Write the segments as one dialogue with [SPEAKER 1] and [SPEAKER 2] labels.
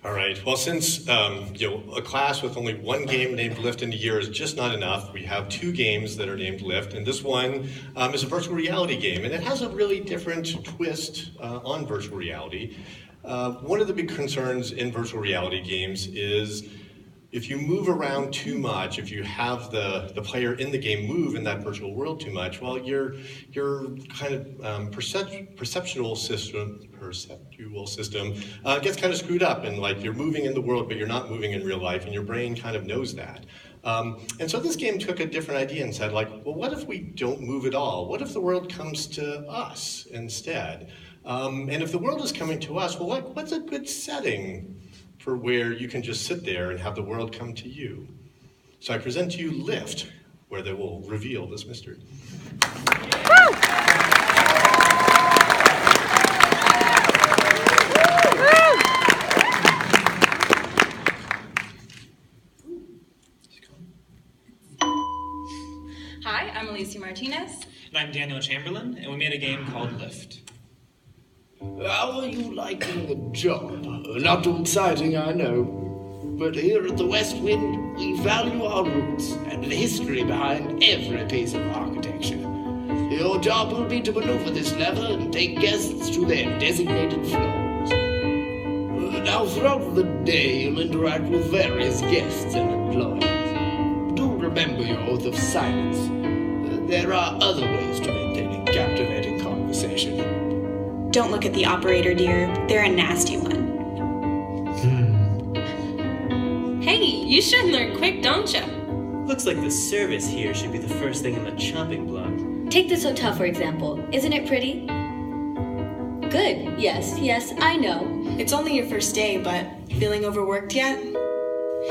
[SPEAKER 1] All right. Well, since a class with only one game named Lift in a year is just not enough, we have two games that are named Lift, and this one is a virtual reality game, and it has a really different twist on virtual reality. One of the big concerns in virtual reality games is if you move around too much, if you have the player in the game move in that virtual world too much, well, your kind of perceptual system gets kind of screwed up, and like you're moving in the world, but you're not moving in real life, and your brain kind of knows that. And so this game took a different idea and said, like, well, what if we don't move at all? What if the world comes to us instead? And if the world is coming to us, well, like, what's a good setting for where you can just sit there and have the world come to you? So I present to you Lift, where they will reveal this mystery.
[SPEAKER 2] Hi, I'm Alicia Martinez.
[SPEAKER 3] And I'm Daniel Chamberlain, and we made a game called Lift.
[SPEAKER 4] How are you liking the job? Not too exciting, I know. But here at the West Wind, we value our roots and the history behind every piece of architecture. Your job will be to maneuver this lever and take guests to their designated floors. Now, throughout the day, you'll interact with various guests and employees. Do remember your oath of silence. There are other ways to maintain a captivating conversation.
[SPEAKER 5] Don't look at the operator, dear. They're a nasty one.
[SPEAKER 2] Hey, you should learn quick, don't you?
[SPEAKER 6] Looks like the service here should be the first thing in the chopping block.
[SPEAKER 7] Take this hotel, for example. Isn't it pretty? Good. Yes, I know.
[SPEAKER 8] It's only your first day, but feeling overworked yet?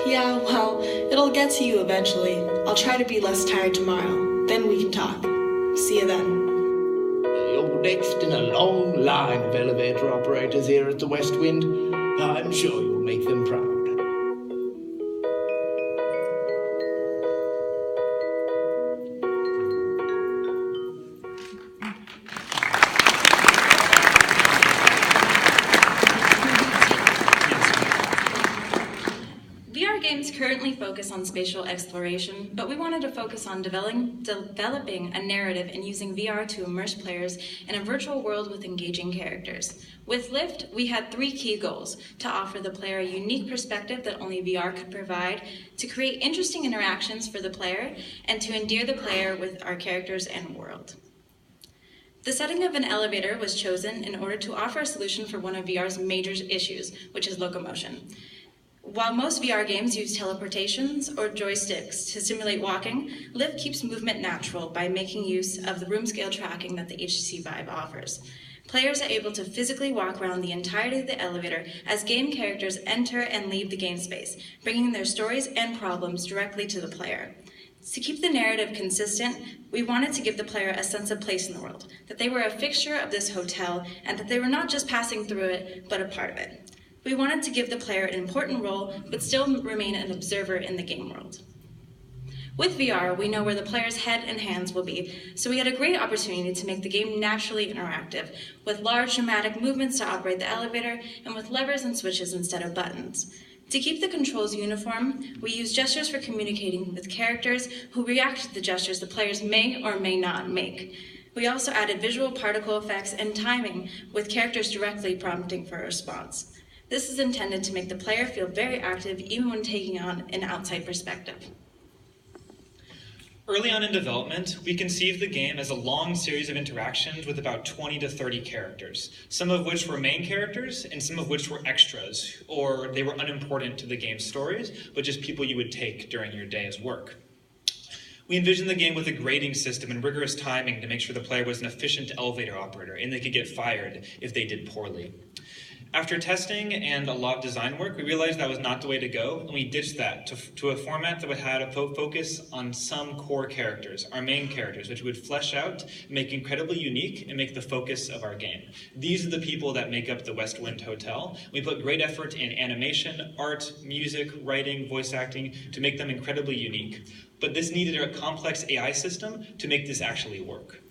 [SPEAKER 8] Yeah, well, it'll get to you eventually. I'll try to be less tired tomorrow. Then we can talk. See you then.
[SPEAKER 4] You're next in a long line of elevator operators here at the West Wind. I'm sure you'll make them proud.
[SPEAKER 2] VR games currently focus on spatial exploration, but we wanted to focus on developing a narrative and using VR to immerse players in a virtual world with engaging characters. With Lift, we had three key goals: to offer the player a unique perspective that only VR could provide, to create interesting interactions for the player, and to endear the player with our characters and world. The setting of an elevator was chosen in order to offer a solution for one of VR's major issues, which is locomotion. While most VR games use teleportations or joysticks to simulate walking, Lift keeps movement natural by making use of the room scale tracking that the HTC Vive offers. Players are able to physically walk around the entirety of the elevator as game characters enter and leave the game space, bringing their stories and problems directly to the player. To keep the narrative consistent, we wanted to give the player a sense of place in the world, that they were a fixture of this hotel, and that they were not just passing through it, but a part of it. We wanted to give the player an important role, but still remain an observer in the game world. With VR, we know where the player's head and hands will be, so we had a great opportunity to make the game naturally interactive, with large dramatic movements to operate the elevator, and with levers and switches instead of buttons. To keep the controls uniform, we use gestures for communicating with characters who react to the gestures the players may or may not make. We also added visual particle effects and timing, with characters directly prompting for a response. This is intended to make the player feel very active even when taking on an outside perspective.
[SPEAKER 3] Early on in development, we conceived the game as a long series of interactions with about 20 to 30 characters, some of which were main characters and some of which were extras, or they were unimportant to the game's stories, but just people you would take during your day's work. We envisioned the game with a grading system and rigorous timing to make sure the player was an efficient elevator operator and they could get fired if they did poorly. After testing and a lot of design work, we realized that was not the way to go, and we ditched that to a format that would have a focus on some core characters, our main characters, which would flesh out, make incredibly unique, and make the focus of our game. These are the people that make up the West Wind Hotel. We put great effort in animation, art, music, writing, voice acting to make them incredibly unique. But this needed a complex AI system to make this actually work.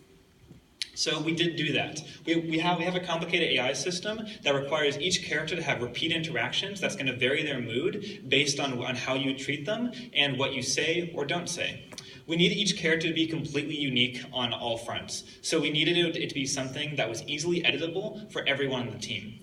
[SPEAKER 3] So we did do that. We have a complicated AI system that requires each character to have repeat interactions that's going to vary their mood based on how you treat them and what you say or don't say. We needed each character to be completely unique on all fronts. So we needed it to be something that was easily editable for everyone on the team.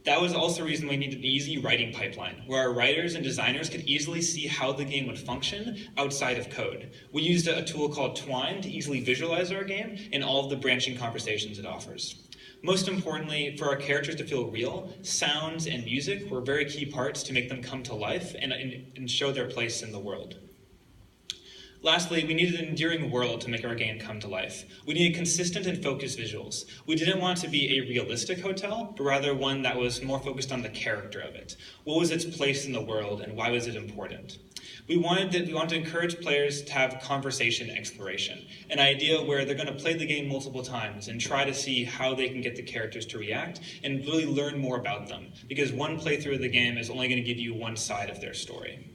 [SPEAKER 3] That was also the reason we needed an easy writing pipeline, where our writers and designers could easily see how the game would function outside of code. We used a tool called Twine to easily visualize our game and all of the branching conversations it offers. Most importantly, for our characters to feel real, sounds and music were very key parts to make them come to life and show their place in the world. Lastly, we needed an endearing world to make our game come to life. We needed consistent and focused visuals. We didn't want it to be a realistic hotel, but rather one that was more focused on the character of it. What was its place in the world, and why was it important? We wanted to encourage players to have conversation exploration, an idea where they're going to play the game multiple times and try to see how they can get the characters to react and really learn more about them, because one playthrough of the game is only going to give you one side of their story.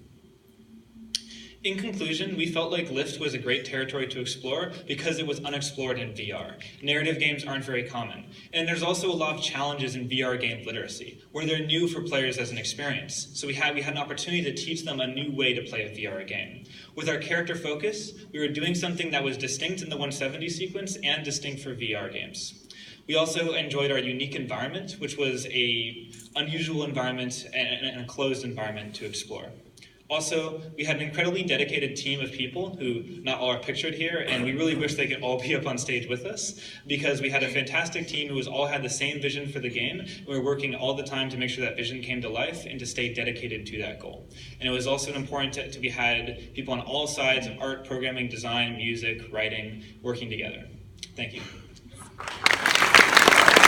[SPEAKER 3] In conclusion, we felt like Lift was a great territory to explore because it was unexplored in VR. Narrative games aren't very common. And there's also a lot of challenges in VR game literacy, where they're new for players as an experience. So we had an opportunity to teach them a new way to play a VR game. With our character focus, we were doing something that was distinct in the 170 sequence and distinct for VR games. We also enjoyed our unique environment, which was an unusual environment and a closed environment to explore. Also, we had an incredibly dedicated team of people who not all are pictured here, and we really wish they could all be up on stage with us, because we had a fantastic team who all had the same vision for the game, and we were working all the time to make sure that vision came to life and to stay dedicated to that goal. And it was also important we had people on all sides of art, programming, design, music, writing, working together. Thank you.